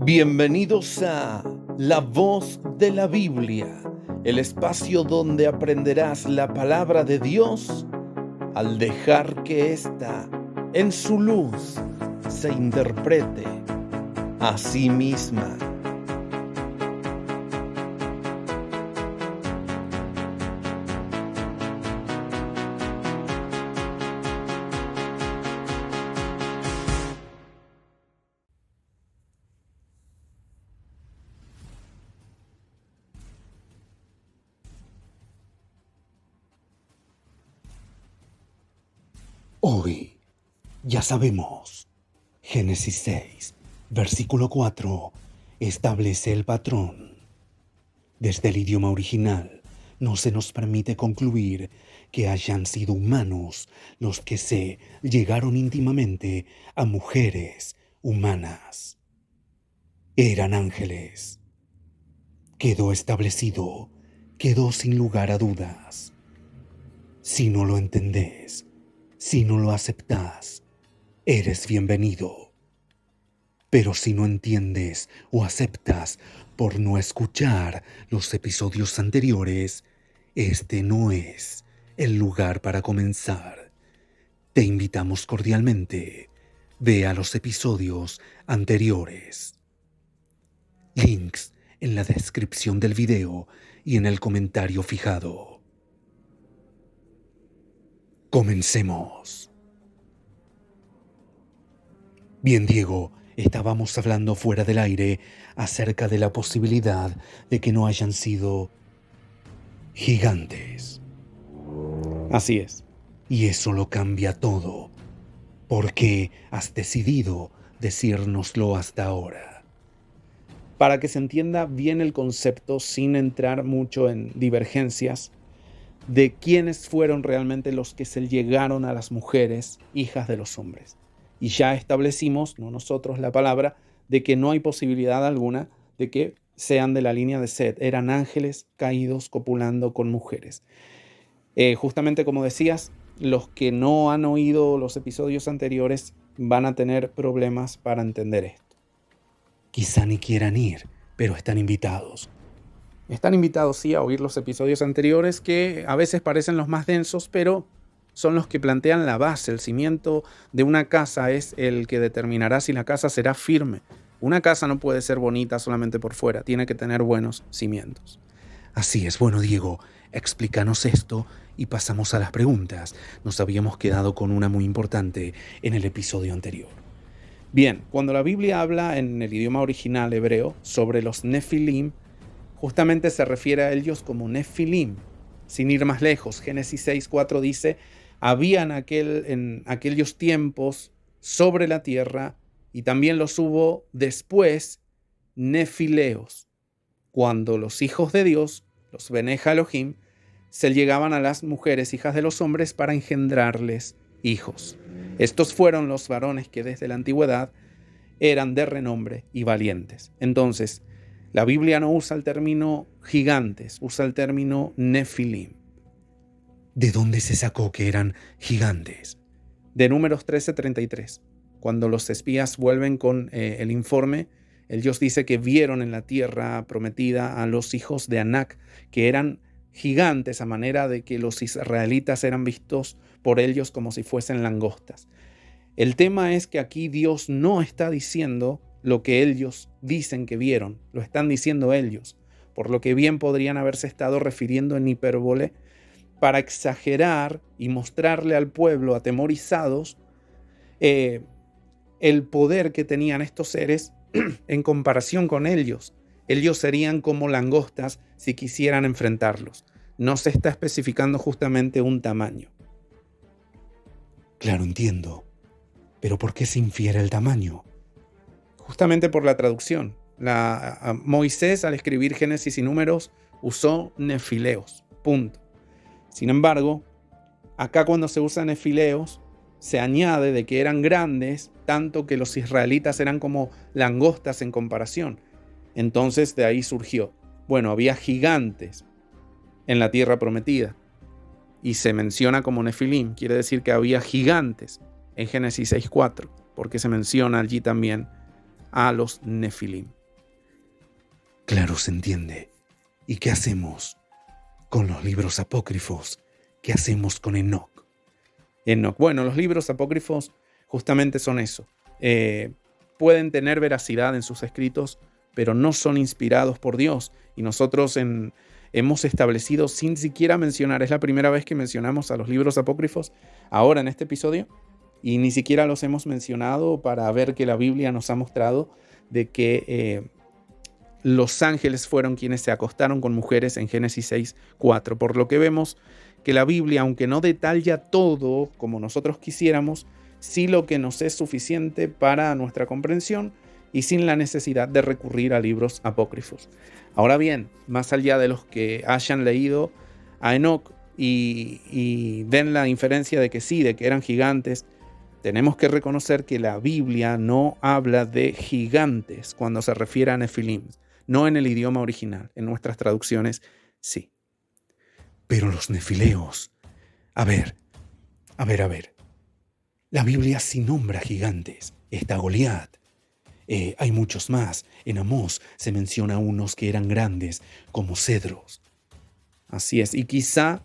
Bienvenidos a La Voz de la Biblia, el espacio donde aprenderás la palabra de Dios al dejar que ésta, en su luz, se interprete a sí misma. Hoy ya sabemos, Génesis 6, versículo 4, establece el patrón. Desde el idioma original no se nos permite concluir que hayan sido humanos los que se llegaron íntimamente a mujeres humanas. Eran ángeles. Quedó establecido, quedó sin lugar a dudas. Si no lo entendés, si no lo aceptás, eres bienvenido. Pero si no entiendes o aceptas por no escuchar los episodios anteriores, este no es el lugar para comenzar. Te invitamos cordialmente. Ve a los episodios anteriores. Links en la descripción del video y en el comentario fijado. Comencemos. Bien, Diego, estábamos hablando fuera del aire acerca de la posibilidad de que no hayan sido gigantes. Así es. Y eso lo cambia todo. ¿Por qué has decidido decírnoslo hasta ahora? Para que se entienda bien el concepto sin entrar mucho en divergencias de quiénes fueron realmente los que se llegaron a las mujeres, hijas de los hombres. Y ya establecimos, no nosotros, la palabra, de que no hay posibilidad alguna de que sean de la línea de Set. Eran ángeles caídos copulando con mujeres. Justamente como decías, los que no han oído los episodios anteriores van a tener problemas para entender esto. Quizá ni quieran ir, pero están invitados. Están invitados, sí, a oír los episodios anteriores que a veces parecen los más densos, pero son los que plantean la base. El cimiento de una casa es el que determinará si la casa será firme. Una casa no puede ser bonita solamente por fuera, tiene que tener buenos cimientos. Así es. Bueno, Diego, explícanos esto y pasamos a las preguntas. Nos habíamos quedado con una muy importante en el episodio anterior. Bien, cuando la Biblia habla en el idioma original hebreo sobre los Nefilim, justamente se refiere a ellos como Nefilim. Sin ir más lejos, Génesis 6:4 dice: habían en aquellos tiempos sobre la tierra, y también los hubo después, nefileos, cuando los hijos de Dios, los Bene Elohim, se llegaban a las mujeres, hijas de los hombres, para engendrarles hijos. Estos fueron los varones que desde la antigüedad eran de renombre y valientes. Entonces, la Biblia no usa el término gigantes, usa el término nefilim. ¿De dónde se sacó que eran gigantes? De Números 13:33. Cuando los espías vuelven con el informe, Dios dice que vieron en la tierra prometida a los hijos de Anac, que eran gigantes a manera de que los israelitas eran vistos por ellos como si fuesen langostas. El tema es que aquí Dios no está diciendo lo que ellos dicen que vieron, lo están diciendo ellos, por lo que bien podrían haberse estado refiriendo en hipérbole para exagerar y mostrarle al pueblo atemorizados el poder que tenían estos seres en comparación con ellos. Ellos serían como langostas si quisieran enfrentarlos. No se está especificando justamente un tamaño. Claro, entiendo. ¿Pero por qué se infiere el tamaño? Justamente por la traducción. Moisés, al escribir Génesis y Números, usó nefileos. Punto. Sin embargo, acá cuando se usa nefileos, se añade de que eran grandes, tanto que los israelitas eran como langostas en comparación. Entonces de ahí surgió. Bueno, había gigantes en la tierra prometida. Y se menciona como nefilim. Quiere decir que había gigantes en Génesis 6:4, porque se menciona allí también a los nefilim. Claro, se entiende. ¿Y qué hacemos con los libros apócrifos? ¿Qué hacemos con Enoc? Enoc. Bueno, los libros apócrifos justamente son eso. Pueden tener veracidad en sus escritos, pero no son inspirados por Dios. Y nosotros hemos establecido, sin siquiera mencionar, es la primera vez que mencionamos a los libros apócrifos ahora en este episodio, y ni siquiera los hemos mencionado para ver que la Biblia nos ha mostrado de que los ángeles fueron quienes se acostaron con mujeres en Génesis 6:4. Por lo que vemos que la Biblia, aunque no detalla todo como nosotros quisiéramos, sí lo que nos es suficiente para nuestra comprensión y sin la necesidad de recurrir a libros apócrifos. Ahora bien, más allá de los que hayan leído a Enoc y den la inferencia de que sí, de que eran gigantes, tenemos que reconocer que la Biblia no habla de gigantes cuando se refiere a Nefilim, no en el idioma original, en nuestras traducciones sí. Pero los nefileos... A ver. La Biblia sí nombra gigantes. Está Goliat. Hay muchos más. En Amós se menciona unos que eran grandes, como cedros. Así es. Y quizá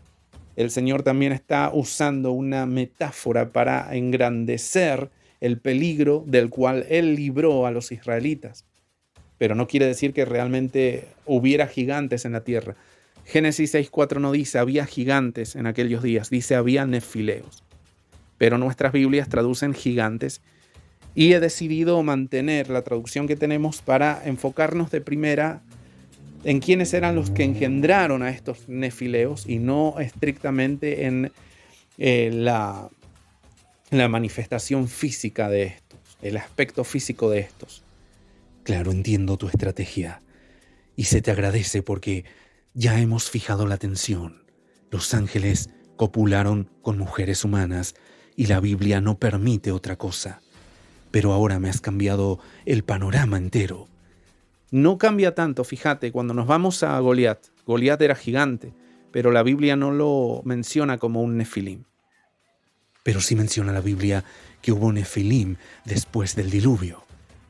el Señor también está usando una metáfora para engrandecer el peligro del cual Él libró a los israelitas. Pero no quiere decir que realmente hubiera gigantes en la tierra. Génesis 6:4 no dice había gigantes en aquellos días, dice había nefileos. Pero nuestras Biblias traducen gigantes y he decidido mantener la traducción que tenemos para enfocarnos de primera en quiénes eran los que engendraron a estos nefileos y no estrictamente en la manifestación física de estos, el aspecto físico de estos. Claro, entiendo tu estrategia y se te agradece porque ya hemos fijado la atención. Los ángeles copularon con mujeres humanas y la Biblia no permite otra cosa. Pero ahora me has cambiado el panorama entero. No cambia tanto, fíjate, cuando nos vamos a Goliat. Goliat era gigante, pero la Biblia no lo menciona como un nefilim. Pero sí menciona la Biblia que hubo nefilim después del diluvio.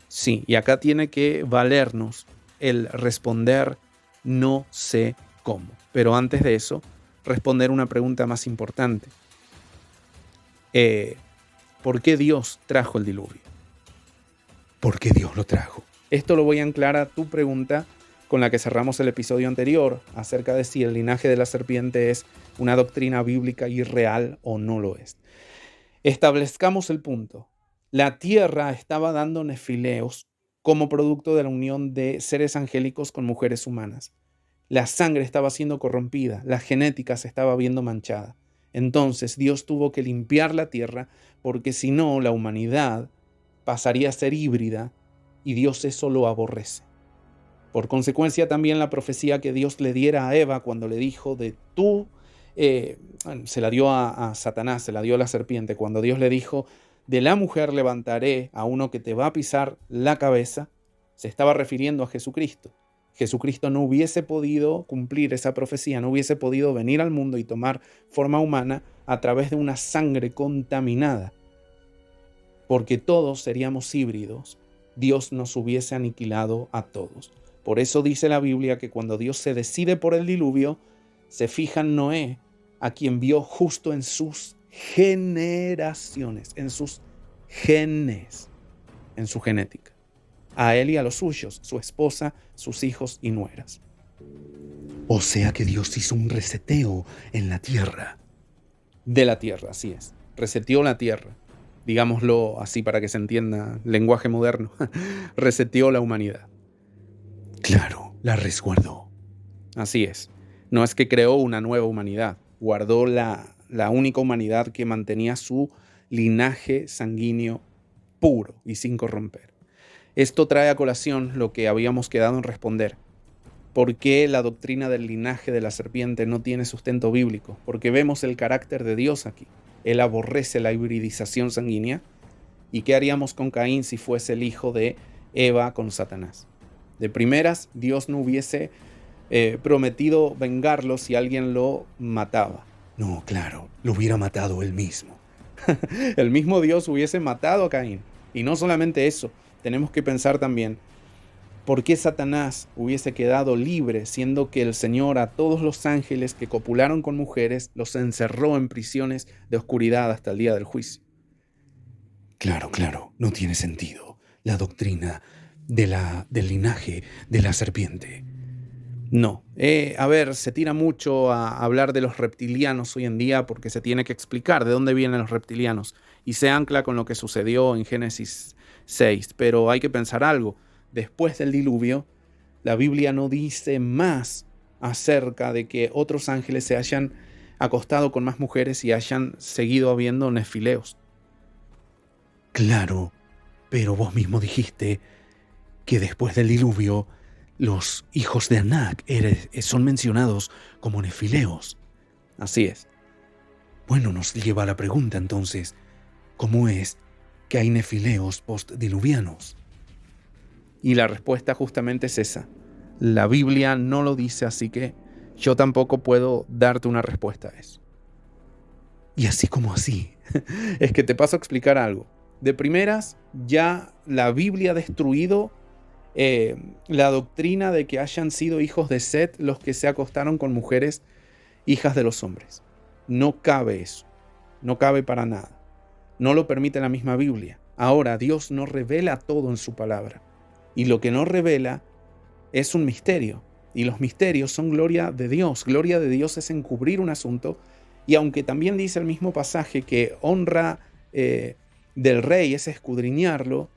Sí, y acá tiene que valernos el responder no sé cómo. Pero antes de eso, responder una pregunta más importante. ¿Por qué Dios trajo el diluvio? ¿Por qué Dios lo trajo? Esto lo voy a anclar a tu pregunta con la que cerramos el episodio anterior acerca de si el linaje de la serpiente es una doctrina bíblica irreal o no lo es. Establezcamos el punto. La tierra estaba dando nefileos como producto de la unión de seres angélicos con mujeres humanas. La sangre estaba siendo corrompida, la genética se estaba viendo manchada. Entonces Dios tuvo que limpiar la tierra porque si no la humanidad pasaría a ser híbrida y Dios eso lo aborrece. Por consecuencia también la profecía que Dios le diera a Eva cuando le dijo de tú, se la dio a Satanás, se la dio a la serpiente, cuando Dios le dijo de la mujer levantaré a uno que te va a pisar la cabeza, se estaba refiriendo a Jesucristo. Jesucristo no hubiese podido cumplir esa profecía, no hubiese podido venir al mundo y tomar forma humana a través de una sangre contaminada. Porque todos seríamos híbridos, Dios nos hubiese aniquilado a todos. Por eso dice la Biblia que cuando Dios se decide por el diluvio, se fija en Noé, a quien vio justo en sus generaciones, en sus genes, en su genética. A él y a los suyos, su esposa, sus hijos y nueras. O sea que Dios hizo un reseteo en la tierra. De la tierra, así es. Reseteó la tierra. Digámoslo así para que se entienda lenguaje moderno. Reseteó la humanidad. Claro, la resguardó. Así es. No es que creó una nueva humanidad. Guardó la única humanidad que mantenía su linaje sanguíneo puro y sin corromper. Esto trae a colación lo que habíamos quedado en responder. ¿Por qué la doctrina del linaje de la serpiente no tiene sustento bíblico? Porque vemos el carácter de Dios aquí. Él aborrece la hibridización sanguínea. ¿Y qué haríamos con Caín si fuese el hijo de Eva con Satanás? De primeras, Dios no hubiese prometido vengarlo si alguien lo mataba. No, claro, lo hubiera matado él mismo. El mismo Dios hubiese matado a Caín. Y no solamente eso, tenemos que pensar también, ¿Por qué Satanás hubiese quedado libre, siendo que el Señor a todos los ángeles que copularon con mujeres los encerró en prisiones de oscuridad hasta el día del juicio? Claro, no tiene sentido. La doctrina del linaje de la serpiente. No. Se tira mucho a hablar de los reptilianos hoy en día porque se tiene que explicar de dónde vienen los reptilianos y se ancla con lo que sucedió en Génesis 6. Pero hay que pensar algo. Después del diluvio, la Biblia no dice más acerca de que otros ángeles se hayan acostado con más mujeres y hayan seguido habiendo nefileos. Claro, pero vos mismo dijiste que después del diluvio los hijos de Anak son mencionados como nefileos. Así es. Bueno, nos lleva a la pregunta entonces, ¿cómo es que hay nefileos postdiluvianos? Y la respuesta justamente es esa. La Biblia no lo dice, así que yo tampoco puedo darte una respuesta a eso. Y así como así. Es que te paso a explicar algo. De primeras, ya la Biblia ha destruido la doctrina de que hayan sido hijos de Set los que se acostaron con mujeres hijas de los hombres. No cabe eso. No cabe para nada. No lo permite la misma Biblia. Ahora, Dios no revela todo en su palabra. Y lo que no revela es un misterio. Y los misterios son gloria de Dios. Gloria de Dios es encubrir un asunto. Y aunque también dice el mismo pasaje que honra del rey es escudriñarlo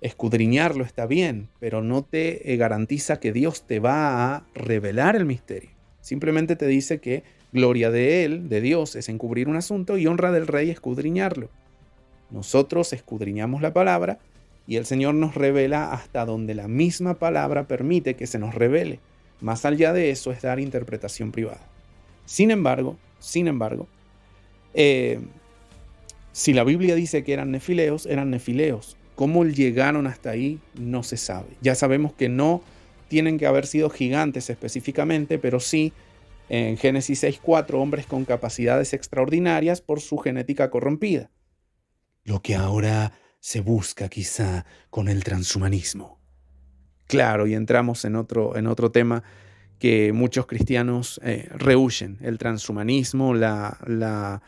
está bien, pero no te garantiza que Dios te va a revelar el misterio. Simplemente te dice que gloria de él, de Dios, es encubrir un asunto y honra del rey escudriñarlo. Nosotros escudriñamos la palabra y el Señor nos revela hasta donde la misma palabra permite que se nos revele. Más allá de eso es dar interpretación privada. Sin embargo, si la Biblia dice que eran nefileos. ¿Cómo llegaron hasta ahí? No se sabe. Ya sabemos que no tienen que haber sido gigantes específicamente, pero sí en Génesis 6:4 hombres con capacidades extraordinarias por su genética corrompida. Lo que ahora se busca quizá con el transhumanismo. Claro, y entramos en otro tema que muchos cristianos rehúyen, el transhumanismo, la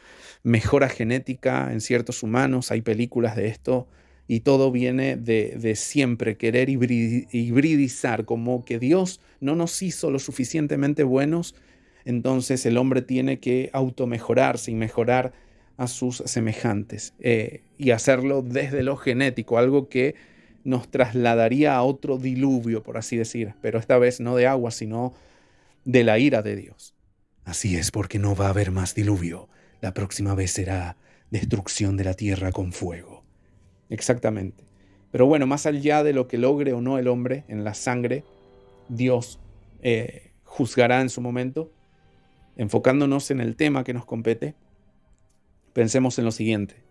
mejora genética en ciertos humanos. Hay películas de esto y todo viene de siempre querer hibridizar, como que Dios no nos hizo lo suficientemente buenos, entonces el hombre tiene que automejorarse y mejorar a sus semejantes y hacerlo desde lo genético, algo que nos trasladaría a otro diluvio, por así decir, pero esta vez no de agua, sino de la ira de Dios. Así es, porque no va a haber más diluvio. La próxima vez será destrucción de la tierra con fuego. Exactamente. Pero bueno, más allá de lo que logre o no el hombre en la sangre, Dios juzgará en su momento. Enfocándonos en el tema que nos compete, pensemos en lo siguiente.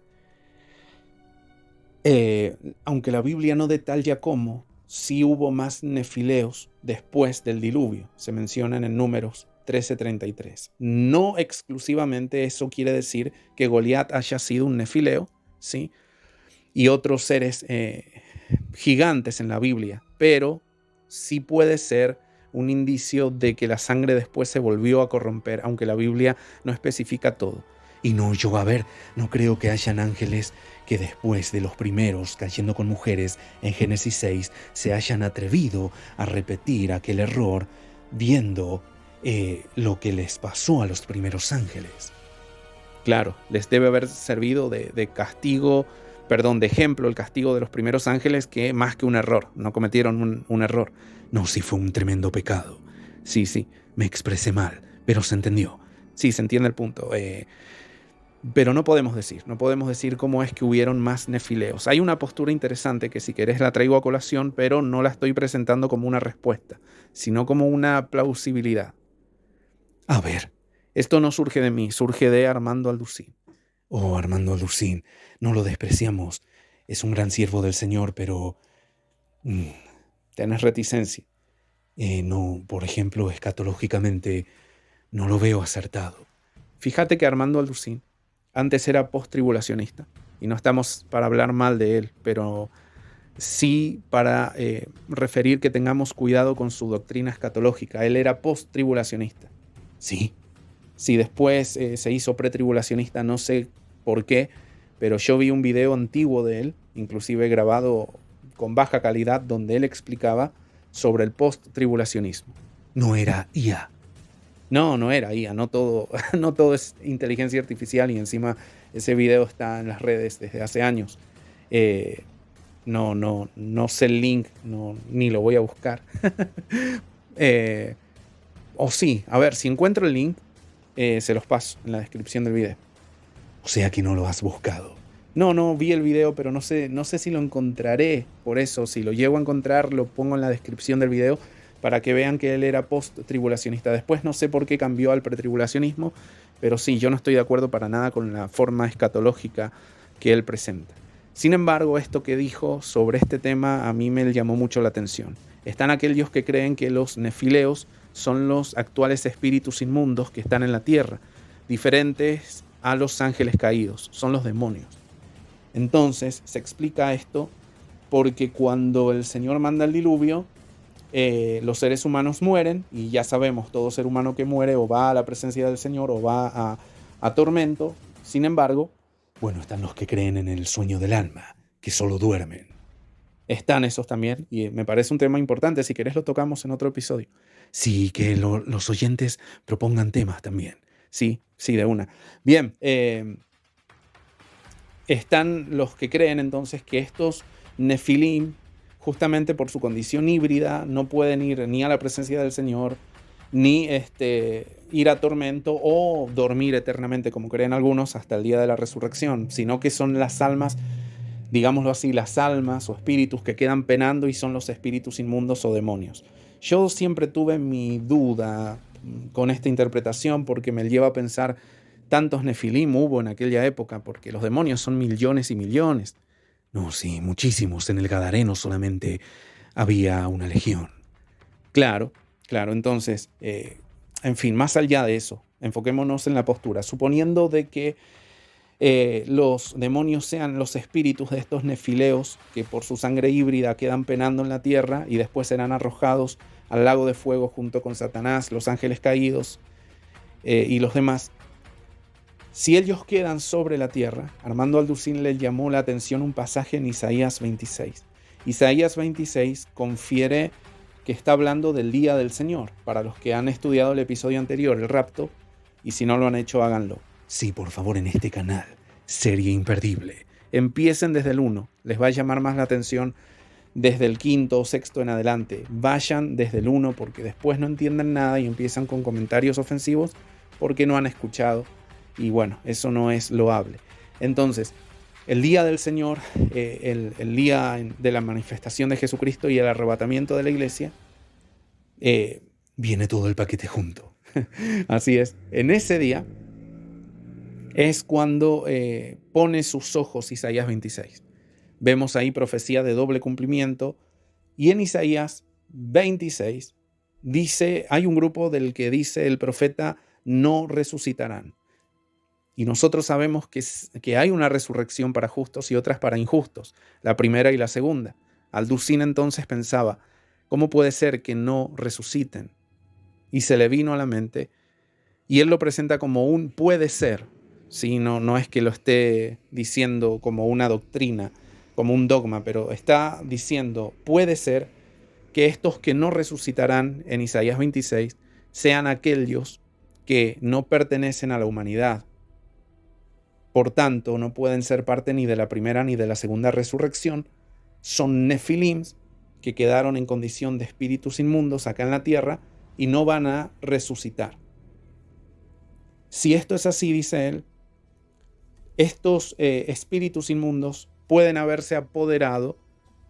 Aunque la Biblia no detalla cómo, sí hubo más nefileos después del diluvio. Se mencionan en Números 13:33. No exclusivamente eso quiere decir que Goliat haya sido un nefileo, ¿sí? Y otros seres gigantes en la Biblia, pero sí puede ser un indicio de que la sangre después se volvió a corromper, aunque la Biblia no especifica todo. Y no creo que hayan ángeles que después de los primeros cayendo con mujeres en Génesis 6 se hayan atrevido a repetir aquel error viendo lo que les pasó a los primeros ángeles. Claro, les debe haber servido de castigo, de ejemplo el castigo de los primeros ángeles, que más que un error, no cometieron un error. No, sí fue un tremendo pecado. Sí. Me expresé mal, pero se entendió. Sí, se entiende el punto. Pero no podemos decir cómo es que hubieron más nefileos. Hay una postura interesante que si querés la traigo a colación, pero no la estoy presentando como una respuesta, sino como una plausibilidad. A ver. Esto no surge de mí, surge de Armando Alducín. Oh, Armando Alducín, no lo despreciamos. Es un gran siervo del Señor, pero... ¿Tenés reticencia? No, por ejemplo, escatológicamente no lo veo acertado. Fíjate que Armando Alducín antes era post-tribulacionista, y no estamos para hablar mal de él, pero sí para referir que tengamos cuidado con su doctrina escatológica. Él era post-tribulacionista. ¿Sí? Si después se hizo pretribulacionista, no sé por qué, pero yo vi un video antiguo de él, inclusive grabado con baja calidad, donde él explicaba sobre el post-tribulacionismo. No era IA. No era IA, no todo, no todo es inteligencia artificial, y encima ese video está en las redes desde hace años. No sé el link, ni lo voy a buscar. O sí, a ver, si encuentro el link, se los paso en la descripción del video. O sea que no lo has buscado. No vi el video, pero no sé si lo encontraré. Por eso, si lo llego a encontrar, lo pongo en la descripción del video para que vean que él era post-tribulacionista. Después no sé por qué cambió al pretribulacionismo, pero sí, yo no estoy de acuerdo para nada con la forma escatológica que él presenta. Sin embargo, esto que dijo sobre este tema a mí me llamó mucho la atención. Están aquellos que creen que los nefileos son los actuales espíritus inmundos que están en la tierra, diferentes a los ángeles caídos, son los demonios. Entonces se explica esto porque cuando el Señor manda el diluvio, los seres humanos mueren, y ya sabemos, todo ser humano que muere o va a la presencia del Señor o va a tormento. Sin embargo, bueno, están los que creen en el sueño del alma, que solo duermen. Están esos también, y me parece un tema importante. Si querés lo tocamos en otro episodio. Sí, que los oyentes propongan temas también. Sí, de una. Bien, están los que creen entonces que estos nefilim, justamente por su condición híbrida, no pueden ir ni a la presencia del Señor, ni ir a tormento o dormir eternamente, como creen algunos, hasta el día de la resurrección, sino que son las almas, digámoslo así, las almas o espíritus que quedan penando, y son los espíritus inmundos o demonios. Yo siempre tuve mi duda con esta interpretación porque me lleva a pensar, tantos nefilim hubo en aquella época, porque los demonios son millones y millones. No, sí, muchísimos. En el Gadareno solamente había una legión. Claro. Entonces, en fin, más allá de eso, enfoquémonos en la postura. Suponiendo de que los demonios sean los espíritus de estos nefileos que por su sangre híbrida quedan penando en la tierra y después serán arrojados al lago de fuego junto con Satanás, los ángeles caídos y los demás. Si ellos quedan sobre la tierra, Armando Alducín le llamó la atención un pasaje en Isaías 26. Isaías 26 confiere que está hablando del día del Señor. Para los que han estudiado el episodio anterior, el rapto, y si no lo han hecho, háganlo. Sí, por favor, en este canal, serie imperdible. Empiecen desde el 1, les va a llamar más la atención desde el 5º o 6º en adelante. Vayan desde el 1 porque después no entienden nada y empiezan con comentarios ofensivos porque no han escuchado. Y bueno, eso no es loable. Entonces, el día del Señor, el día de la manifestación de Jesucristo y el arrebatamiento de la iglesia, viene todo el paquete junto. Así es. En ese día es cuando pone sus ojos Isaías 26. Vemos ahí profecía de doble cumplimiento. Y en Isaías 26 dice, hay un grupo del que dice el profeta, no resucitarán. Y nosotros sabemos que hay una resurrección para justos y otras para injustos, la primera y la segunda. Alducín entonces pensaba, ¿cómo puede ser que no resuciten? Y se le vino a la mente, y él lo presenta como un puede ser. ¿Sí? No es que lo esté diciendo como una doctrina, como un dogma, pero está diciendo, puede ser que estos que no resucitarán en Isaías 26 sean aquellos que no pertenecen a la humanidad. Por tanto, no pueden ser parte ni de la primera ni de la segunda resurrección. Son nefilims que quedaron en condición de espíritus inmundos acá en la tierra y no van a resucitar. Si esto es así, dice él, estos espíritus inmundos pueden haberse apoderado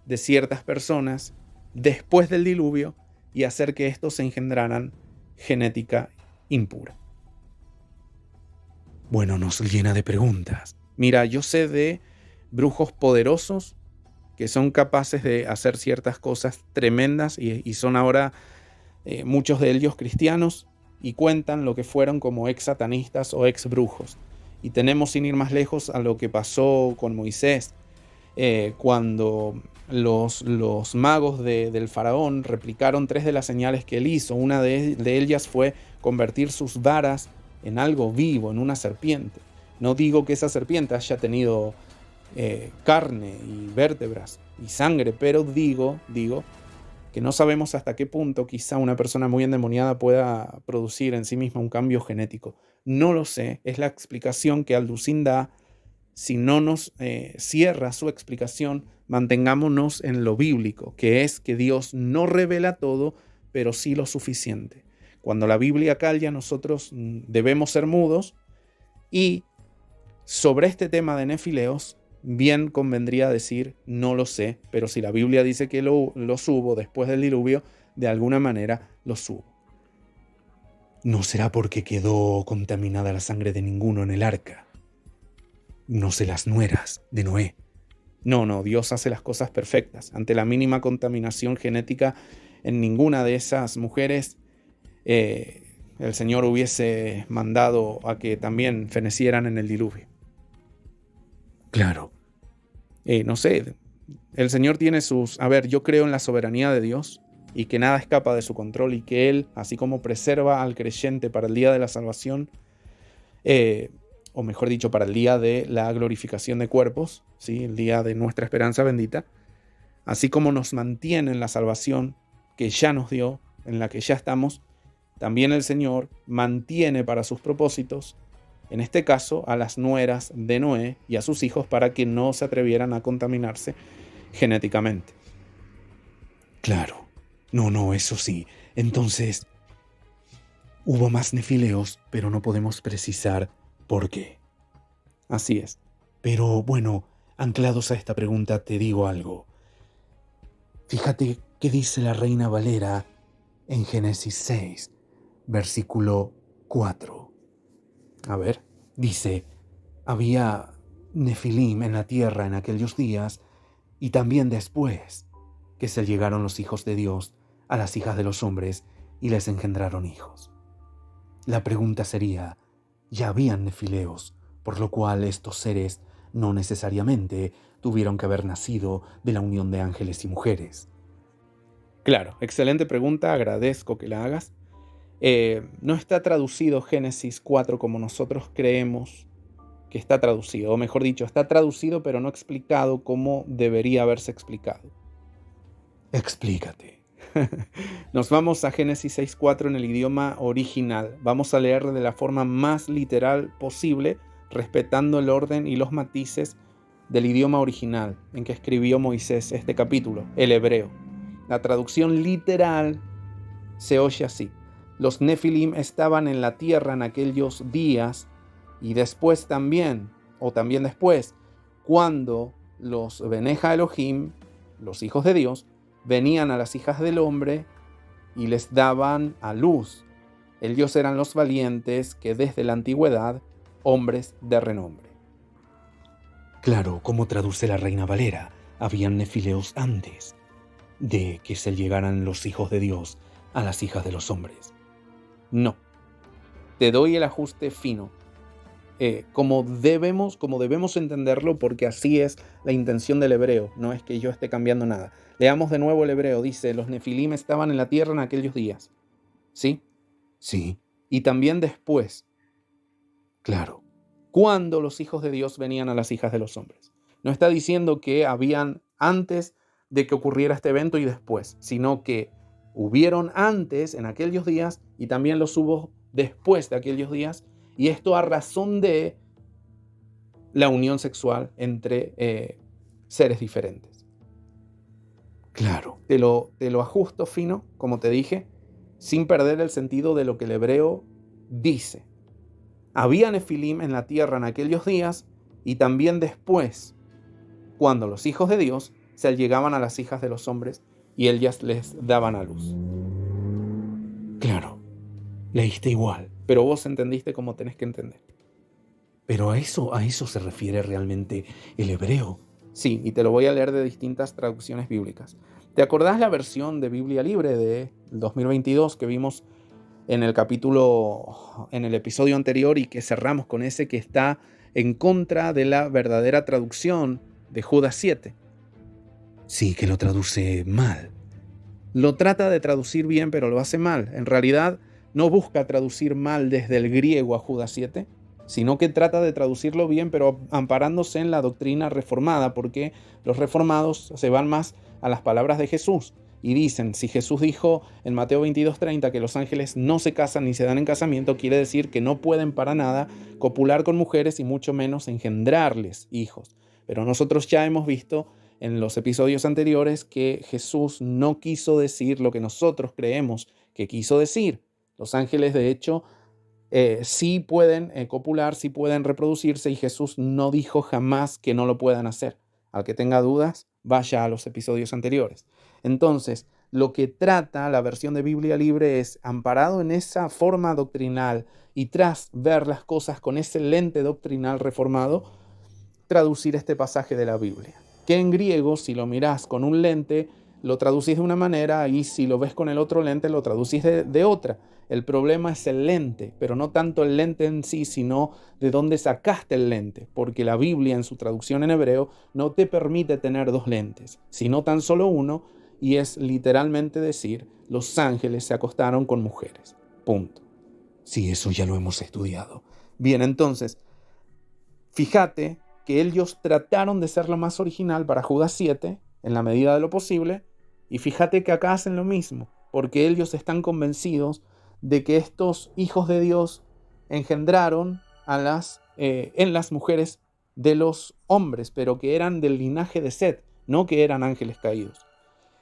de ciertas personas después del diluvio y hacer que estos se engendraran genética impura. Bueno, nos llena de preguntas. Mira, yo sé de brujos poderosos que son capaces de hacer ciertas cosas tremendas y son ahora muchos de ellos cristianos y cuentan lo que fueron como ex satanistas o ex brujos. Y tenemos, sin ir más lejos, a lo que pasó con Moisés cuando los magos del faraón replicaron 3 de las señales que él hizo. Una de ellas fue convertir sus varas en algo vivo, en una serpiente. No digo que esa serpiente haya tenido carne y vértebras y sangre, pero digo que no sabemos hasta qué punto quizá una persona muy endemoniada pueda producir en sí misma un cambio genético. No lo sé, es la explicación que Alducin da. Si no nos cierra su explicación, mantengámonos en lo bíblico, que es que Dios no revela todo, pero sí lo suficiente. Cuando la Biblia calla, nosotros debemos ser mudos, y sobre este tema de nefileos, bien convendría decir, no lo sé, pero si la Biblia dice que los hubo después del diluvio, de alguna manera los hubo. ¿No será porque quedó contaminada la sangre de ninguno en el arca? No sé, las nueras de Noé. No, Dios hace las cosas perfectas. Ante la mínima contaminación genética en ninguna de esas mujeres, el Señor hubiese mandado a que también fenecieran en el diluvio. Claro. No sé, el Señor tiene sus... A ver, yo creo en la soberanía de Dios y que nada escapa de su control, y que Él, así como preserva al creyente para el día de la salvación, o mejor dicho, para el día de la glorificación de cuerpos, ¿sí? El día de nuestra esperanza bendita, así como nos mantiene en la salvación que ya nos dio, en la que ya estamos, también el Señor mantiene para sus propósitos, en este caso, a las nueras de Noé y a sus hijos, para que no se atrevieran a contaminarse genéticamente. Claro. No, eso sí. Entonces, hubo más nefileos, pero no podemos precisar por qué. Así es. Pero bueno, anclados a esta pregunta, te digo algo. Fíjate qué dice la Reina Valera en Génesis 6, versículo 4. A ver. Dice, había nefilim en la tierra en aquellos días, y también después, que se llegaron los hijos de Dios a las hijas de los hombres y les engendraron hijos. La pregunta sería, ya habían nefileos, por lo cual estos seres no necesariamente tuvieron que haber nacido de la unión de ángeles y mujeres. Claro, excelente pregunta, agradezco que la hagas. No está traducido Génesis 4 como nosotros creemos que está traducido, o mejor dicho, está traducido pero no explicado como debería haberse explicado. Explícate. Nos vamos a Génesis 6.4 en el idioma original. Vamos a leer de la forma más literal posible, respetando el orden y los matices del idioma original en que escribió Moisés este capítulo, el hebreo. La traducción literal se oye así: los nefilim estaban en la tierra en aquellos días, y después también, o también después, cuando los Beneja Elohim, los hijos de Dios, venían a las hijas del hombre y les daban a luz. Ellos eran los valientes que desde la antigüedad, hombres de renombre. Claro, como traduce la Reina Valera, habían nefileos antes de que se llegaran los hijos de Dios a las hijas de los hombres. No, te doy el ajuste fino, como debemos entenderlo, porque así es la intención del hebreo, no es que yo esté cambiando nada. Leamos de nuevo el hebreo, dice, los nefilim estaban en la tierra en aquellos días, ¿sí? Sí. Y también después. Claro. Cuando los hijos de Dios venían a las hijas de los hombres. No está diciendo que habían antes de que ocurriera este evento y después, sino que hubieron antes en aquellos días y también los hubo después de aquellos días, y esto a razón de la unión sexual entre seres diferentes. Claro. Te lo ajusto fino, como te dije, sin perder el sentido de lo que el hebreo dice. Había nefilim en la tierra en aquellos días y también después, cuando los hijos de Dios se allegaban a las hijas de los hombres y ellas les daban a luz. Claro, leíste igual. Pero vos entendiste como tenés que entender. Pero a eso se refiere realmente el hebreo. Sí, y te lo voy a leer de distintas traducciones bíblicas. ¿Te acordás la versión de Biblia Libre de 2022 que vimos en el episodio anterior y que cerramos con ese que está en contra de la verdadera traducción de Judas 7? Sí, que lo traduce mal. Lo trata de traducir bien, pero lo hace mal. En realidad, no busca traducir mal desde el griego a Judas 7, sino que trata de traducirlo bien, pero amparándose en la doctrina reformada, porque los reformados se van más a las palabras de Jesús y dicen, si Jesús dijo en Mateo 22:30 que los ángeles no se casan ni se dan en casamiento, quiere decir que no pueden para nada copular con mujeres y mucho menos engendrarles hijos. Pero nosotros ya hemos visto en los episodios anteriores que Jesús no quiso decir lo que nosotros creemos que quiso decir. Los ángeles, de hecho, sí pueden copular, sí pueden reproducirse, y Jesús no dijo jamás que no lo puedan hacer. Al que tenga dudas, vaya a los episodios anteriores. Entonces, lo que trata la versión de Biblia Libre es, amparado en esa forma doctrinal y tras ver las cosas con ese lente doctrinal reformado, traducir este pasaje de la Biblia. Que en griego, si lo mirás con un lente, lo traducís de una manera, y si lo ves con el otro lente, lo traducís de otra. El problema es el lente, pero no tanto el lente en sí, sino de dónde sacaste el lente, porque la Biblia en su traducción en hebreo no te permite tener dos lentes, sino tan solo uno, y es literalmente decir, los ángeles se acostaron con mujeres. Punto. Sí, eso ya lo hemos estudiado. Bien, entonces, fíjate que ellos trataron de ser lo más original para Judas 7, en la medida de lo posible, y fíjate que acá hacen lo mismo, porque ellos están convencidos de que estos hijos de Dios engendraron en las mujeres de los hombres, pero que eran del linaje de Set, no que eran ángeles caídos.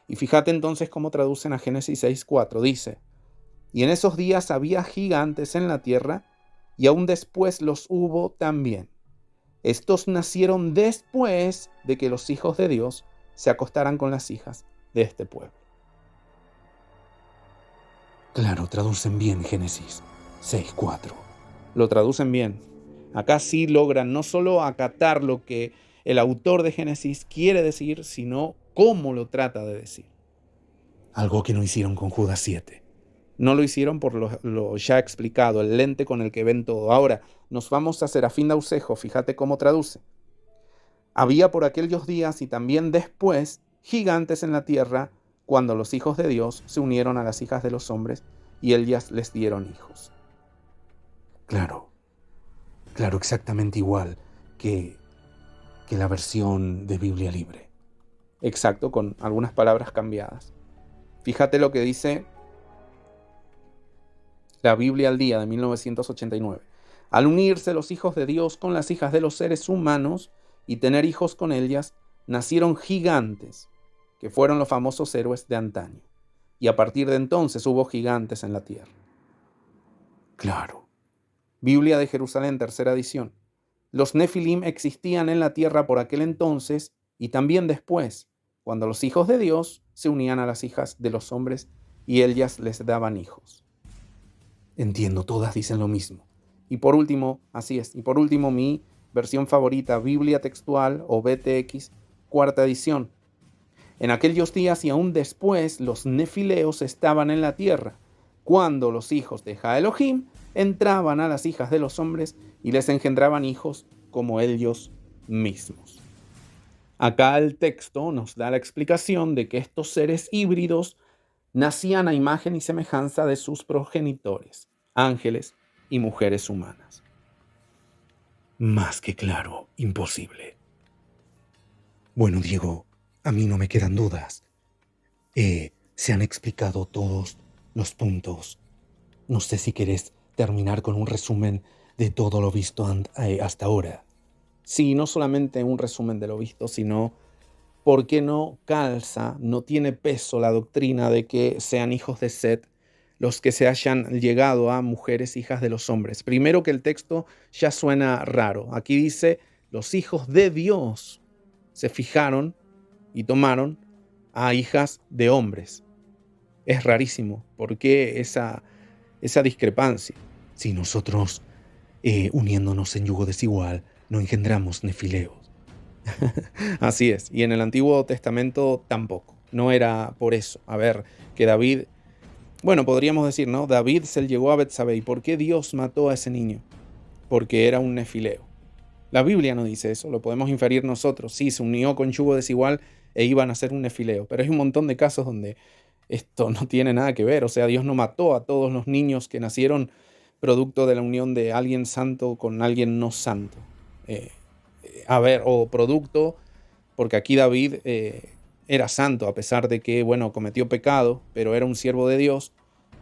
Y fíjate entonces cómo traducen a Génesis 6:4, dice, y en esos días había gigantes en la tierra, y aún después los hubo también. Estos nacieron después de que los hijos de Dios se acostaran con las hijas de este pueblo. Claro, traducen bien Génesis 6:4. Lo traducen bien. Acá sí logran no solo acatar lo que el autor de Génesis quiere decir, sino cómo lo trata de decir. Algo que no hicieron con Judas 7. No lo hicieron por lo ya explicado, el lente con el que ven todo. Ahora, nos vamos a Serafín Dausejo, fíjate cómo traduce. Había por aquellos días y también después gigantes en la tierra, cuando los hijos de Dios se unieron a las hijas de los hombres y ellas les dieron hijos. Claro, exactamente igual que la versión de Biblia Libre. Exacto, con algunas palabras cambiadas. Fíjate lo que dice la Biblia al día de 1989. Al unirse los hijos de Dios con las hijas de los seres humanos y tener hijos con ellas, nacieron gigantes, que fueron los famosos héroes de antaño. Y a partir de entonces hubo gigantes en la tierra. Claro. Biblia de Jerusalén, tercera edición. Los Nefilim existían en la tierra por aquel entonces y también después, cuando los hijos de Dios se unían a las hijas de los hombres y ellas les daban hijos. Entiendo, todas dicen lo mismo. Y por último, así es, mi versión favorita, Biblia textual o BTX, cuarta edición. En aquellos días y aún después, los nefileos estaban en la tierra, cuando los hijos de Ja-Elohim entraban a las hijas de los hombres y les engendraban hijos como ellos mismos. Acá el texto nos da la explicación de que estos seres híbridos nacían a imagen y semejanza de sus progenitores, ángeles y mujeres humanas. Más que claro, imposible. Bueno, Diego, a mí no me quedan dudas. Se han explicado todos los puntos. No sé si querés terminar con un resumen de todo lo visto hasta ahora. Sí, no solamente un resumen de lo visto, sino por qué no calza, no tiene peso la doctrina de que sean hijos de Set los que se hayan llegado a mujeres hijas de los hombres. Primero que el texto ya suena raro. Aquí dice, los hijos de Dios se fijaron y tomaron a hijas de hombres. Es rarísimo. ¿Por qué esa discrepancia? Si nosotros, uniéndonos en yugo desigual, no engendramos nefileos. Así es. Y en el Antiguo Testamento tampoco. No era por eso. A ver, que David... Bueno, podríamos decir, ¿no? David se llegó a Betsabé. ¿Y por qué Dios mató a ese niño? Porque era un nefileo. La Biblia no dice eso. Lo podemos inferir nosotros. Sí, se unió con yugo desigual e iban a ser un nefileo. Pero hay un montón de casos donde esto no tiene nada que ver. O sea, Dios no mató a todos los niños que nacieron producto de la unión de alguien santo con alguien no santo. O producto, porque aquí David era santo, a pesar de que, bueno, cometió pecado, pero era un siervo de Dios.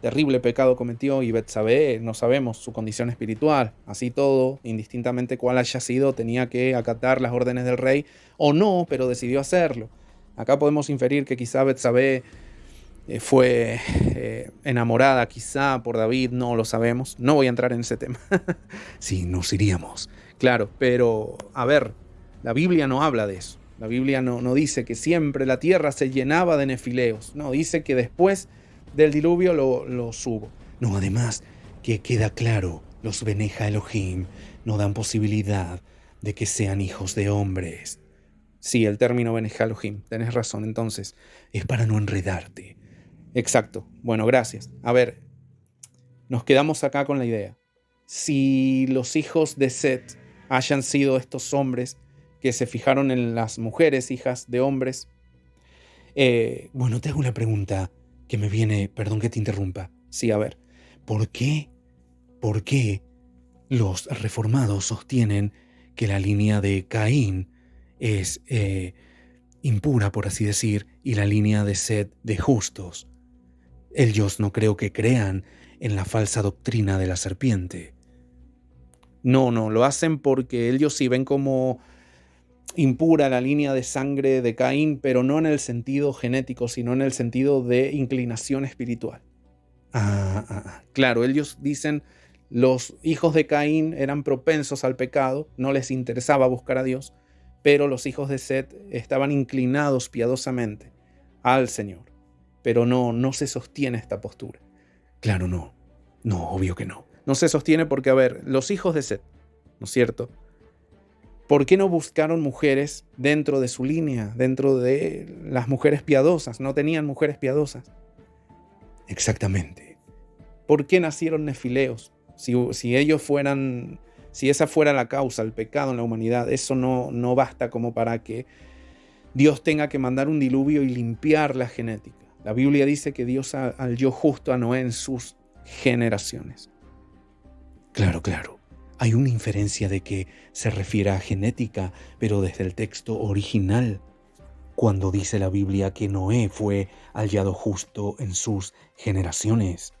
Terrible pecado cometió, y Betsabé, no sabemos su condición espiritual. Así todo, indistintamente cuál haya sido, tenía que acatar las órdenes del rey, o no, pero decidió hacerlo. Acá podemos inferir que quizá Betsabé fue enamorada quizá por David, no lo sabemos. No voy a entrar en ese tema. Sí, nos iríamos. Claro, pero a ver, la Biblia no habla de eso. La Biblia no dice que siempre la tierra se llenaba de nefileos. No, dice que después del diluvio los hubo. No, además, que queda claro, los Beneja Elohim no dan posibilidad de que sean hijos de hombres. Sí, el término Beneja Elohim, tenés razón, entonces. Es para no enredarte. Exacto. Bueno, gracias. A ver, nos quedamos acá con la idea. Si los hijos de Set hayan sido estos hombres que se fijaron en las mujeres, hijas de hombres. Bueno, te hago una pregunta que me viene, perdón que te interrumpa. Sí, a ver. ¿Por qué los reformados sostienen que la línea de Caín es impura, por así decir, y la línea de Set de justos? Ellos no creo que crean en la falsa doctrina de la serpiente. No, lo hacen porque ellos sí ven como impura la línea de sangre de Caín, pero no en el sentido genético, sino en el sentido de inclinación espiritual. Claro, ellos dicen los hijos de Caín eran propensos al pecado, no les interesaba buscar a Dios, pero los hijos de Set estaban inclinados piadosamente al Señor. Pero no se sostiene esta postura. Claro, no, obvio que no. No se sostiene porque, a ver, los hijos de Set, ¿no es cierto? ¿Por qué no buscaron mujeres dentro de su línea, dentro de las mujeres piadosas? No tenían mujeres piadosas. Exactamente. ¿Por qué nacieron nefileos? Si esa fuera la causa, el pecado en la humanidad, eso no basta como para que Dios tenga que mandar un diluvio y limpiar la genética. La Biblia dice que Dios halló justo a Noé en sus generaciones. Claro. Hay una inferencia de que se refiere a genética, pero desde el texto original, cuando dice la Biblia que Noé fue hallado justo en sus generaciones.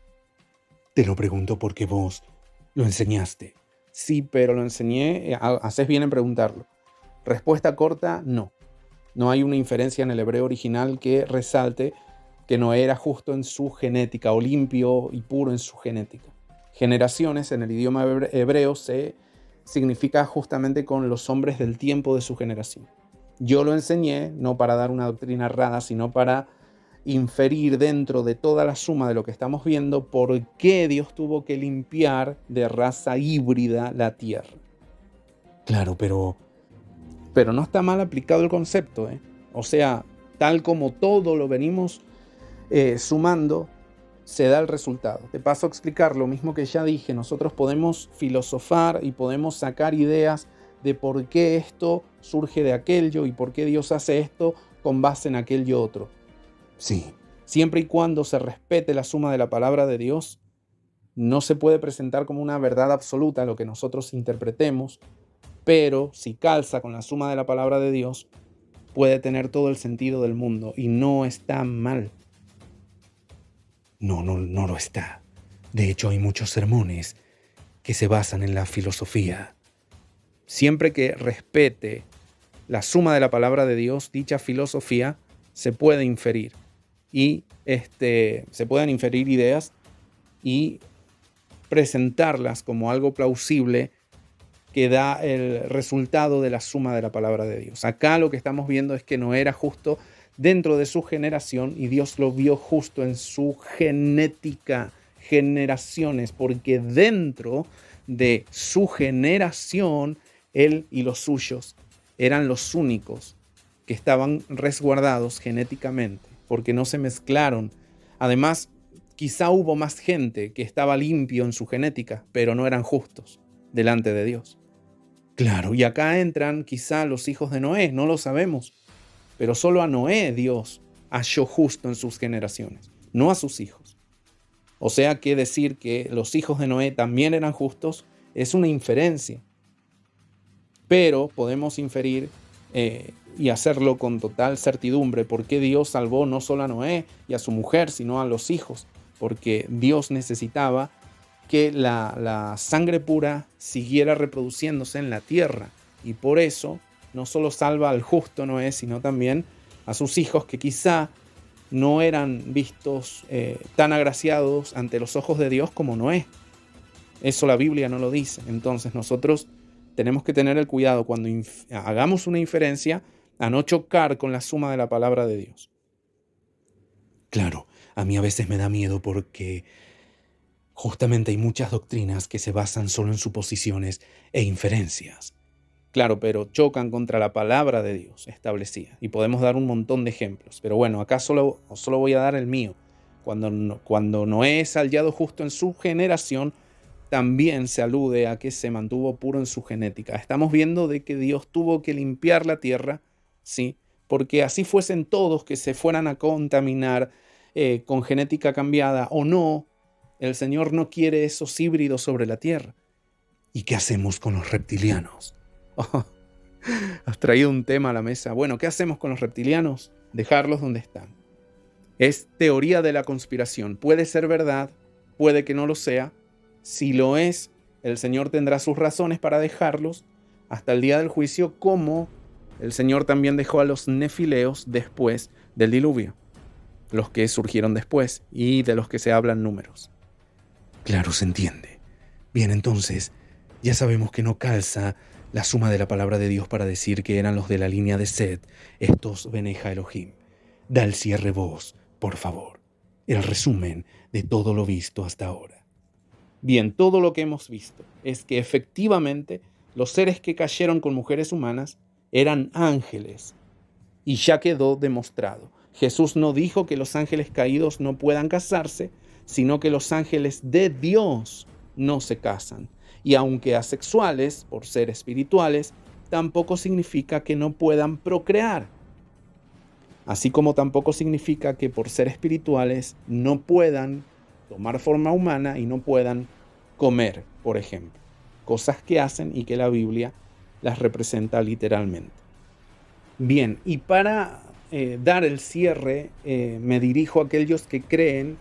Te lo pregunto porque vos lo enseñaste. Sí, pero lo enseñé, haces bien en preguntarlo. Respuesta corta, no. No hay una inferencia en el hebreo original que resalte que Noé era justo en su genética o limpio y puro en su genética. Generaciones en el idioma hebreo significa justamente con los hombres del tiempo de su generación. Yo lo enseñé no para dar una doctrina errada, sino para inferir dentro de toda la suma de lo que estamos viendo por qué Dios tuvo que limpiar de raza híbrida la tierra. Claro, pero no está mal aplicado el concepto, ¿eh? O sea, tal como todo lo venimos sumando, se da el resultado. Te paso a explicar lo mismo que ya dije. Nosotros podemos filosofar y podemos sacar ideas de por qué esto surge de aquello y por qué Dios hace esto con base en aquello otro. Sí. Siempre y cuando se respete la suma de la palabra de Dios, no se puede presentar como una verdad absoluta lo que nosotros interpretemos, pero si calza con la suma de la palabra de Dios, puede tener todo el sentido del mundo y no está mal. No lo está. De hecho, hay muchos sermones que se basan en la filosofía. Siempre que respete la suma de la palabra de Dios, dicha filosofía se puede inferir. Y se pueden inferir ideas y presentarlas como algo plausible que da el resultado de la suma de la palabra de Dios. Acá lo que estamos viendo es que no era justo dentro de su generación y Dios lo vio justo en su genética, generaciones, porque dentro de su generación, él y los suyos eran los únicos que estaban resguardados genéticamente, porque no se mezclaron. Además, quizá hubo más gente que estaba limpio en su genética, pero no eran justos delante de Dios. Claro, y acá entran quizá los hijos de Noé, no lo sabemos. pero solo a Noé Dios halló justo en sus generaciones, no a sus hijos. O sea que decir que los hijos de Noé también eran justos es una inferencia. Pero podemos inferir y hacerlo con total certidumbre por qué Dios salvó no solo a Noé y a su mujer, sino a los hijos. Porque Dios necesitaba que la sangre pura siguiera reproduciéndose en la tierra. Y por eso no solo salva al justo Noé, sino también a sus hijos que quizá no eran vistos tan agraciados ante los ojos de Dios como Noé. Eso la Biblia no lo dice. Entonces nosotros tenemos que tener el cuidado cuando hagamos una inferencia a no chocar con la suma de la palabra de Dios. Claro, a mí a veces me da miedo porque justamente hay muchas doctrinas que se basan solo en suposiciones e inferencias. Claro, pero chocan contra la palabra de Dios establecida. Y podemos dar un montón de ejemplos. Pero bueno, acá solo voy a dar el mío. Cuando Noé es hallado justo en su generación, también se alude a que se mantuvo puro en su genética. Estamos viendo de que Dios tuvo que limpiar la tierra, ¿sí? Porque así fuesen todos que se fueran a contaminar con genética cambiada o no, el Señor no quiere esos híbridos sobre la tierra. ¿Y qué hacemos con los reptilianos? Oh, has traído un tema a la mesa. Bueno, ¿qué hacemos con los reptilianos? Dejarlos donde están. Es teoría de la conspiración. Puede ser verdad, puede que no lo sea. Si lo es, el Señor tendrá sus razones para dejarlos hasta el día del juicio, como el Señor también dejó a los nefileos después del diluvio, los que surgieron después y de los que se hablan números. Claro, se entiende. Bien, entonces, ya sabemos que no calza la suma de la palabra de Dios para decir que eran los de la línea de Set, estos Beneja Elohim. Da el cierre vos, por favor, el resumen de todo lo visto hasta ahora. Bien, todo lo que hemos visto es que efectivamente los seres que cayeron con mujeres humanas eran ángeles. Y ya quedó demostrado. Jesús no dijo que los ángeles caídos no puedan casarse, sino que los ángeles de Dios no se casan. Y aunque asexuales, por ser espirituales, tampoco significa que no puedan procrear. Así como tampoco significa que por ser espirituales no puedan tomar forma humana y no puedan comer, por ejemplo. Cosas que hacen y que la Biblia las representa literalmente. Bien, y para dar el cierre, me dirijo a aquellos que creen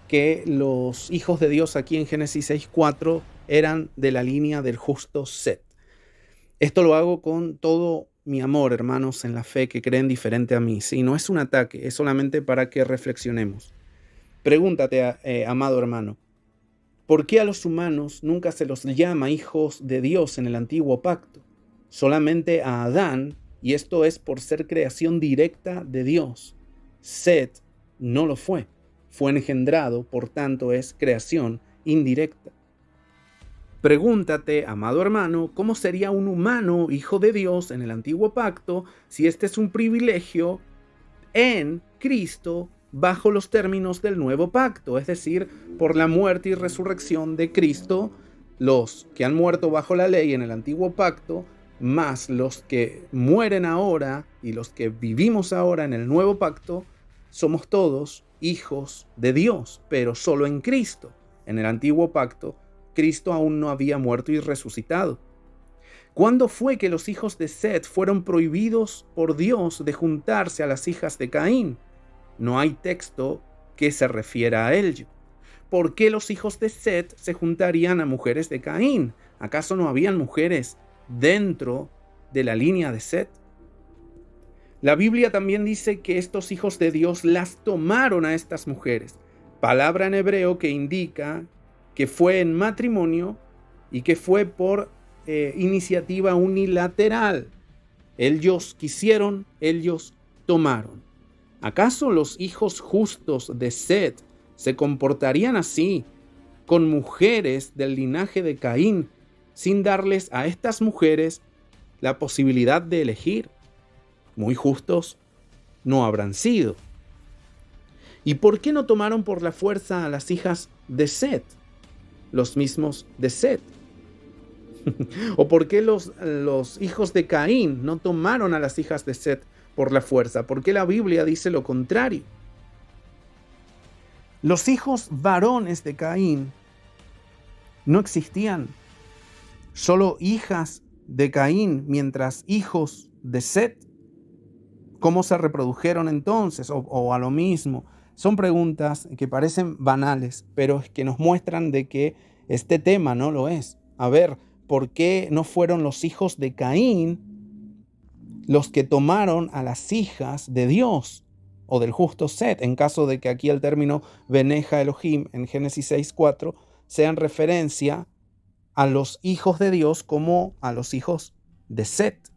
que los hijos de Dios aquí en Génesis 6:4 eran de la línea del justo Set. Esto lo hago con todo mi amor, hermanos, en la fe que creen diferente a mí. Sí, no es un ataque, es solamente para que reflexionemos. Pregúntate, amado hermano, ¿por qué a los humanos nunca se los llama hijos de Dios en el antiguo pacto? Solamente a Adán, y esto es por ser creación directa de Dios. Set no lo fue engendrado, por tanto es creación indirecta. Pregúntate, amado hermano, ¿cómo sería un humano hijo de Dios en el antiguo pacto si este es un privilegio en Cristo bajo los términos del nuevo pacto? Es decir, por la muerte y resurrección de Cristo, los que han muerto bajo la ley en el antiguo pacto, más los que mueren ahora y los que vivimos ahora en el nuevo pacto, somos todos hijos de Dios, pero solo en Cristo. En el antiguo pacto, Cristo aún no había muerto y resucitado. ¿Cuándo fue que los hijos de Set fueron prohibidos por Dios de juntarse a las hijas de Caín? No hay texto que se refiera a ello. ¿Por qué los hijos de Set se juntarían a mujeres de Caín? ¿Acaso no habían mujeres dentro de la línea de Set? La Biblia también dice que estos hijos de Dios las tomaron a estas mujeres, palabra en hebreo que indica que fue en matrimonio y que fue por iniciativa unilateral. Ellos quisieron, ellos tomaron. ¿Acaso los hijos justos de Set se comportarían así con mujeres del linaje de Caín sin darles a estas mujeres la posibilidad de elegir? Muy justos no habrán sido. ¿Y por qué no tomaron por la fuerza a las hijas de Set? Los mismos de Set. ¿O por qué los hijos de Caín no tomaron a las hijas de Set por la fuerza. ¿Por qué la Biblia dice lo contrario? Los hijos varones de Caín no existían. Solo hijas de Caín, mientras hijos de Set. ¿Cómo se reprodujeron entonces? O a lo mismo. Son preguntas que parecen banales, pero es que nos muestran de que este tema no lo es. A ver, ¿por qué no fueron los hijos de Caín los que tomaron a las hijas de Dios o del justo Set, en caso de que aquí el término Beneja Elohim en Génesis 6:4 sea en referencia a los hijos de Dios como a los hijos de Set?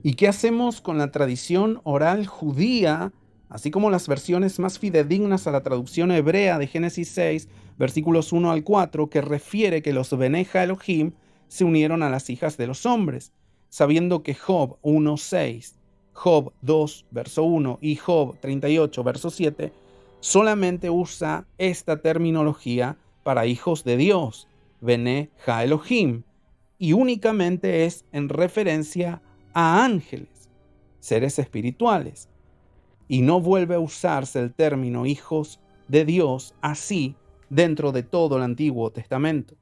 ¿Y qué hacemos con la tradición oral judía, así como las versiones más fidedignas a la traducción hebrea de Génesis 6, versículos 1 al 4, que refiere que los Beneja Elohim se unieron a las hijas de los hombres, sabiendo que Job 1:6, Job 2, verso 1 y Job 38, verso 7, solamente usa esta terminología para hijos de Dios, Beneja Elohim, y únicamente es en referencia a ángeles, seres espirituales, y no vuelve a usarse el término hijos de Dios así dentro de todo el Antiguo Testamento.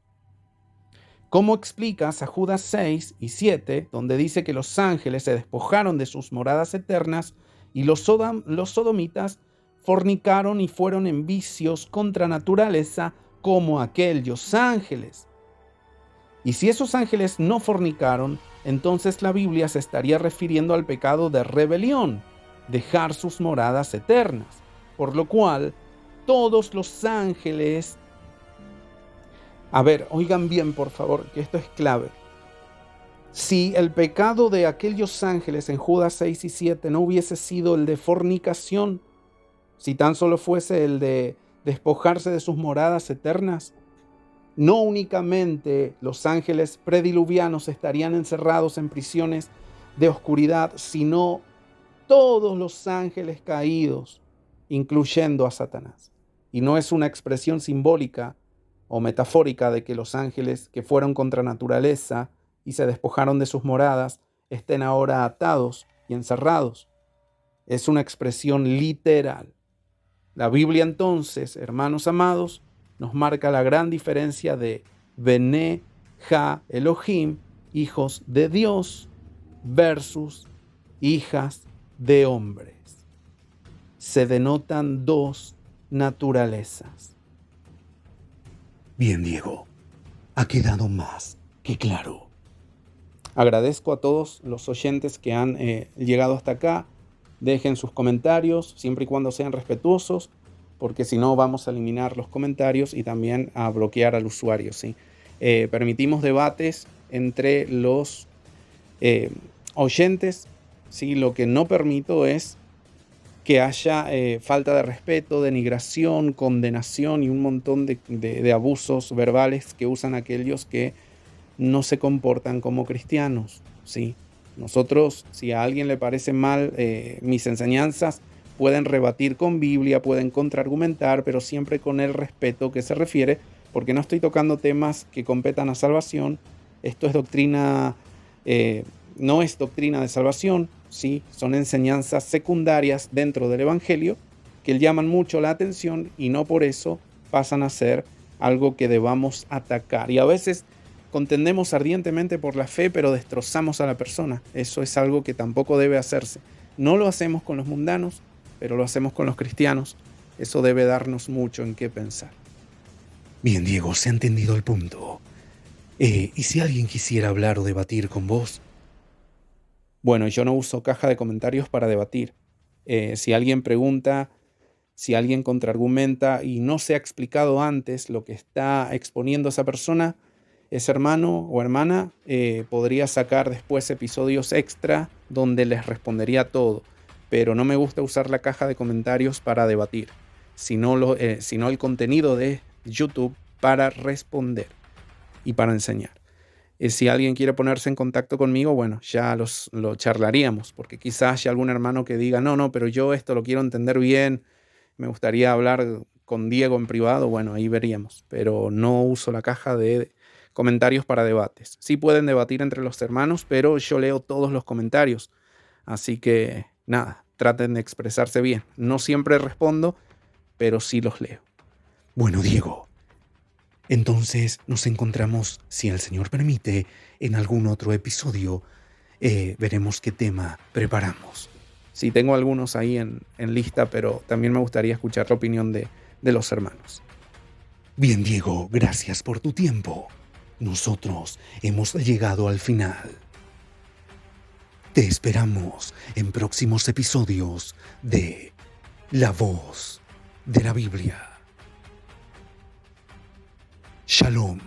¿Cómo explicas a Judas 6 y 7, donde dice que los ángeles se despojaron de sus moradas eternas y los sodomitas fornicaron y fueron en vicios contra naturaleza como aquellos ángeles? Y si esos ángeles no fornicaron, entonces la Biblia se estaría refiriendo al pecado de rebelión, dejar sus moradas eternas, por lo cual todos los ángeles... A ver, oigan bien por favor, que esto es clave. Si el pecado de aquellos ángeles en Judas 6 y 7 no hubiese sido el de fornicación, si tan solo fuese el de despojarse de sus moradas eternas, no únicamente los ángeles prediluvianos estarían encerrados en prisiones de oscuridad, sino todos los ángeles caídos, incluyendo a Satanás. Y no es una expresión simbólica o metafórica de que los ángeles que fueron contra naturaleza y se despojaron de sus moradas estén ahora atados y encerrados. Es una expresión literal. La Biblia entonces, hermanos amados, nos marca la gran diferencia de Bene Ja Elohim, hijos de Dios, versus hijas de hombres. Se denotan dos naturalezas. Bien, Diego, ha quedado más que claro. Agradezco a todos los oyentes que han llegado hasta acá. Dejen sus comentarios, siempre y cuando sean respetuosos, porque si no vamos a eliminar los comentarios y también a bloquear al usuario, ¿sí? Permitimos debates entre los oyentes, ¿sí? Lo que no permito es que haya falta de respeto, denigración, condenación y un montón de abusos verbales que usan aquellos que no se comportan como cristianos, ¿sí? Nosotros, si a alguien le parece mal mis enseñanzas, pueden rebatir con Biblia, pueden contraargumentar, pero siempre con el respeto que se refiere, porque no estoy tocando temas que competan a salvación. Esto es doctrina, no es doctrina de salvación, ¿sí? Son enseñanzas secundarias dentro del Evangelio que llaman mucho la atención y no por eso pasan a ser algo que debamos atacar. Y a veces contendemos ardientemente por la fe, pero destrozamos a la persona. Eso es algo que tampoco debe hacerse. No lo hacemos con los mundanos, pero lo hacemos con los cristianos. Eso debe darnos mucho en qué pensar. Bien, Diego, se ha entendido el punto. ¿Y si alguien quisiera hablar o debatir con vos? Bueno, yo no uso caja de comentarios para debatir. Si alguien pregunta, si alguien contraargumenta y no se ha explicado antes lo que está exponiendo esa persona, ese hermano o hermana podría sacar después episodios extra donde les respondería todo. Pero no me gusta usar la caja de comentarios para debatir, sino el contenido de YouTube para responder y para enseñar. Si alguien quiere ponerse en contacto conmigo, bueno, ya lo charlaríamos, porque quizás haya algún hermano que diga, no, pero yo esto lo quiero entender bien, me gustaría hablar con Diego en privado, bueno, ahí veríamos, pero no uso la caja de comentarios para debates. Sí pueden debatir entre los hermanos, pero yo leo todos los comentarios. Así que nada, traten de expresarse bien. No siempre respondo, pero sí los leo. Bueno, Diego, entonces nos encontramos, si el Señor permite, en algún otro episodio. Veremos qué tema preparamos. Sí, tengo algunos ahí en lista, pero también me gustaría escuchar la opinión de los hermanos. Bien, Diego, gracias por tu tiempo. Nosotros hemos llegado al final. Te esperamos en próximos episodios de La Voz de la Biblia. Shalom.